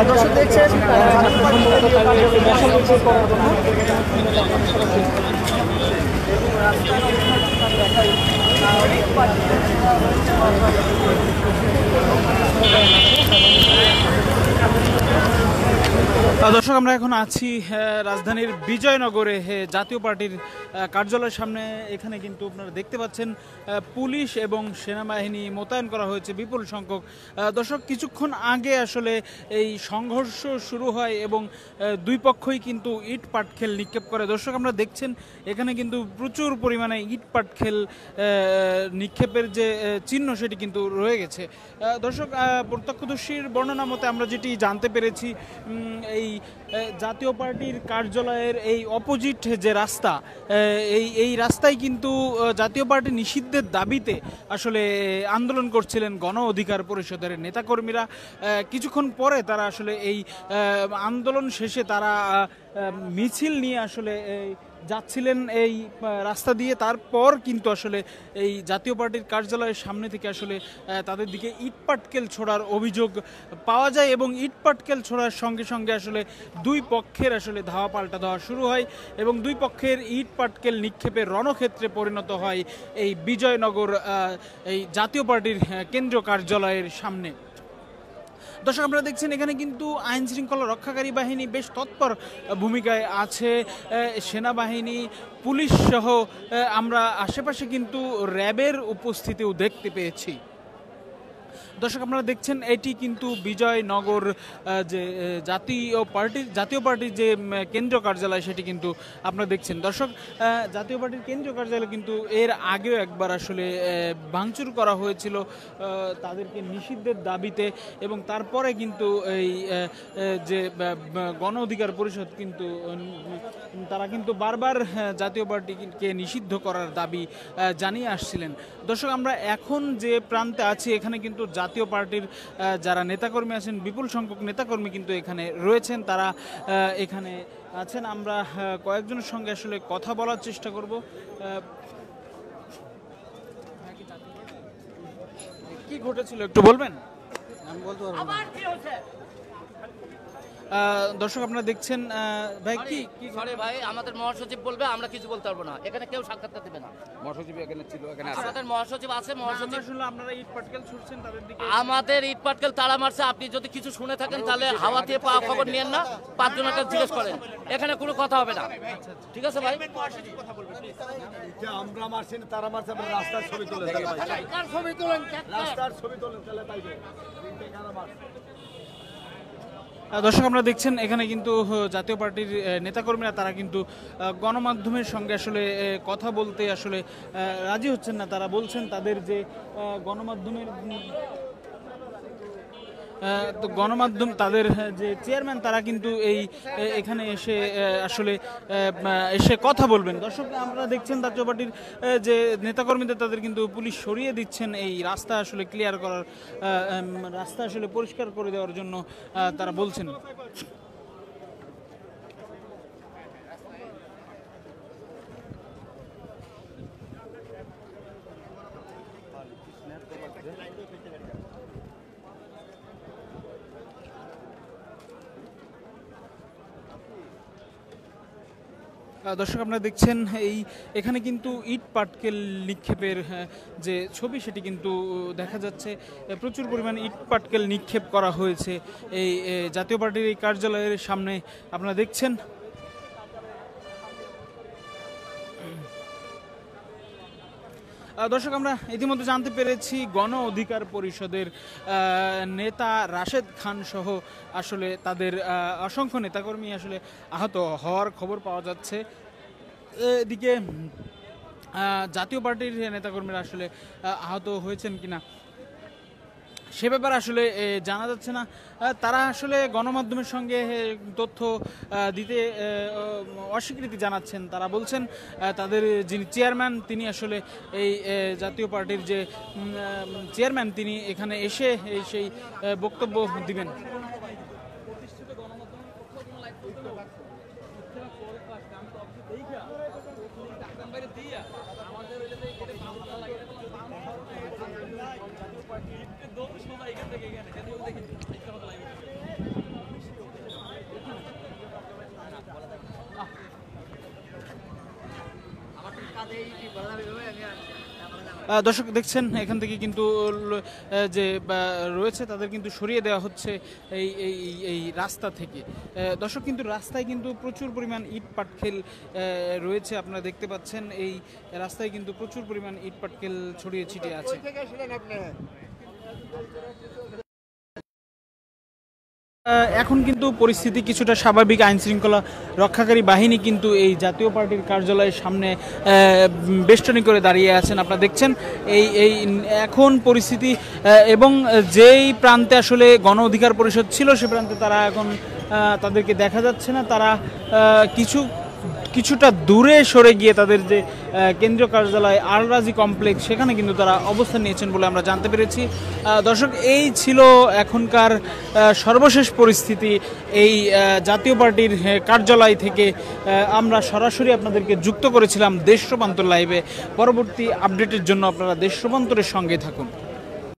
দর্শক দেখছেন দর্শক আমরা এখন আছি রাজধানীর বিজয়নগরে জাতীয় পার্টির কার্যালয়ের সামনে। এখানে কিন্তু আপনারা দেখতে পাচ্ছেন পুলিশ এবং সেনাবাহিনী মোতায়েন করা হয়েছে বিপুল সংখ্যক। দর্শক কিছুক্ষণ আগে আসলে এই সংঘর্ষ শুরু হয় এবং দুই পক্ষই কিন্তু ইট পাটকেল নিক্ষেপ করে। দর্শক আমরা দেখছেন এখানে কিন্তু প্রচুর পরিমাণে ইট পাটকেল নিক্ষেপের যে চিহ্ন সেটি কিন্তু রয়ে গেছে। দর্শক প্রত্যক্ষদর্শীর বর্ণনা মতে আমরা যেটি জানতে পেরেছি, এই জাতীয় পার্টির কার্যালয়ের এই অপোজিট যে রাস্তা, এই রাস্তায় কিন্তু জাতীয় পার্টি নিষিদ্ধের দাবিতে আসলে আন্দোলন করছিলেন গণ অধিকার পরিষদের নেতাকর্মীরা। কিছুক্ষণ পরে তারা আসলে এই আন্দোলন শেষে তারা মিছিল নিয়ে আসলে যাচ্ছিলেন এই রাস্তা দিয়ে। তারপর কিন্তু আসলে এই জাতীয় পার্টির কার্যালয়ের সামনে থেকে আসলে তাদের দিকে ইট পাটকেল ছোড়ার অভিযোগ পাওয়া যায় এবং ইট পাটকেল ছোড়ার সঙ্গে সঙ্গে আসলে দুই পক্ষের আসলে ধাওয়া পাল্টা দেওয়া শুরু হয় এবং দুই পক্ষের ইট পাটকেল নিক্ষেপের রণক্ষেত্রে পরিণত হয় এই বিজয়নগর এই জাতীয় পার্টির কেন্দ্রীয় কার্যালয়ের সামনে। দর্শক আপনারা দেখছেন এখানে কিন্তু আইন শৃঙ্খলা রক্ষাকারী বাহিনী বেশ তৎপর ভূমিকায় আছে, সেনাবাহিনী, পুলিশ সহ আমরা আশেপাশে কিন্তু র্যাবের উপস্থিতিও দেখতে পেয়েছি। দর্শক আপনারা দেখছেন এটি কিন্তু বিজয়নগর যে জাতীয় পার্টির যে কেন্দ্রীয় কার্যালয় সেটি কিন্তু আপনারা দেখছেন। দর্শক জাতীয় পার্টির কেন্দ্রীয় কার্যালয় কিন্তু এর আগেও একবার আসলে ভাঙচুর করা হয়েছিল তাদেরকে নিষিদ্ধের দাবিতে এবং তারপরে কিন্তু এই যে গণ অধিকার পরিষদ কিন্তু তারা কিন্তু বারবার জাতীয় পার্টিকে নিষিদ্ধ করার দাবি জানিয়ে আসছিলেন। দর্শক আমরা এখন যে প্রান্তে আছি এখানে কিন্তু জাতীয় পার্টির যারা নেতাকর্মী আছেন, বিপুল সংখ্যক নেতাকর্মী কিন্তু এখানে রয়েছেন, তারা এখানে আছেন। আমরা কয়েকজনের সঙ্গে আসলে কথা বলার চেষ্টা করব। কি ঘটেছিল একটু বলবেন? আমি বলতে পারবো না। দর্শক আপনারা দেখছেন ভাই কি সরি ভাই, আমাদের মহাসচিব বলবে, আমরা কিছু বলতে পারবো না, এখানে কেউ সাক্ষাৎকার দেবে না। মহাসচিব এখানে ছিল, এখানে আছে, আমাদের মহাসচিব আছে। মহাসচিব শুনলাম আপনারা ইট পাটকেল ছুড়ছেন তাদের দিকে, আমাদের ইট পাটকেল তাড়া মারছে। আপনি যদি কিছু শুনে থাকেন তাহলে হাওয়া দিয়ে পাওয়া খবর নিয়েন না, পাঁচজনকে জিজ্ঞেস করেন, এখানে কোনো কথা হবে না। ঠিক আছে ভাই, আমরা মারছি না, তারা মারছে। রাস্তার ছবি তোলেন, রাস্তার ছবি তোলেন তাহলে পাইবে। দর্শক আমরা দেখছেন এখানে কিন্তু জাতীয় পার্টির নেতাকর্মীরা তারা কিন্তু গণমাধ্যমের সঙ্গে আসলে কথা বলতে আসলে রাজি হচ্ছেন না। তারা বলছেন তাদের যে গণমাধ্যম তাদের যে চেয়ারম্যান তারা কিন্তু এখানে এসে আসলে এসে কথা বলবেন। দর্শক আমরা দেখছেন জাতীয় পার্টির যে নেতাকর্মীদের তাদের কিন্তু পুলিশ সরিয়ে দিচ্ছেন এই রাস্তা আসলে ক্লিয়ার করার, রাস্তা আসলে পরিষ্কার করে দেওয়ার জন্য তারা বলছেন। দর্শক আপনারা দেখছেন এখানে কিন্তু ইট পাটকেল নিক্ষেপের যে ছবি সেটি কিন্তু দেখা যাচ্ছে। প্রচুর পরিমাণে ইট পাটকেল নিক্ষেপ করা হয়েছে এই জাতীয় পার্টির এই কার্যালয়ের সামনে আপনারা দেখছেন। দর্শক আমরা ইতিমধ্যে জানতে পেরেছি গণ অধিকার পরিষদের নেতা রাশেদ খান সহ আসলে তাদের অসংখ্য নেতাকর্মী আসলে আহত হওয়ার খবর পাওয়া যাচ্ছে। এদিকে জাতীয় পার্টির নেতাকর্মীরা আসলে আহত হয়েছেন কিনা সে ব্যাপারে আসলে জানা যাচ্ছে না। তারা আসলে গণমাধ্যমের সঙ্গে তথ্য দিতে অস্বীকৃতি জানাচ্ছেন। তারা বলছেন তাদের যিনি চেয়ারম্যান তিনি আসলে এই জাতীয় পার্টির যে চেয়ারম্যান তিনি এখানে এসে সেই বক্তব্য দিবেন। দর্শক দেখছেন এখান থেকে কিন্তু যে রয়েছে তাদের কিন্তু সরিয়ে দেওয়া হচ্ছে এই এই এই রাস্তা থেকে। দর্শক কিন্তু রাস্তায় কিন্তু প্রচুর পরিমাণ ইট পাটকেল রয়েছে, আপনারা দেখতে পাচ্ছেন এই রাস্তায় কিন্তু প্রচুর পরিমাণ ইট পাটকেল ছড়িয়ে ছিটিয়ে আছে। এখন কিন্তু পরিস্থিতি কিছুটা স্বাভাবিক, আইন শৃঙ্খলা রক্ষাকারী বাহিনী কিন্তু এই জাতীয় পার্টির কার্যালয়ের সামনে বেষ্টনী করে দাঁড়িয়ে আছেন, আপনারা দেখছেন এই এই এখন পরিস্থিতি। এবং যেই প্রান্তে আসলে গণ অধিকার পরিষদ ছিল সে প্রান্তে তারা এখন তাদেরকে দেখা যাচ্ছে না, তারা কিছুটা দূরে সরে গিয়ে তাদের যে কেন্দ্রীয় কার্যালয় আল রাজি কমপ্লেক্স সেখানে কিন্তু তারা অবস্থান নিয়েছেন বলে আমরা জানতে পেরেছি। দর্শক, এই ছিল এখনকার সর্বশেষ পরিস্থিতি এই জাতীয় পার্টির কার্যালয় থেকে। আমরা সরাসরি আপনাদেরকে যুক্ত করেছিলাম দেশ রূপান্তর লাইভে। পরবর্তী আপডেটের জন্য আপনারা দেশ রূপান্তরের সঙ্গে থাকুন।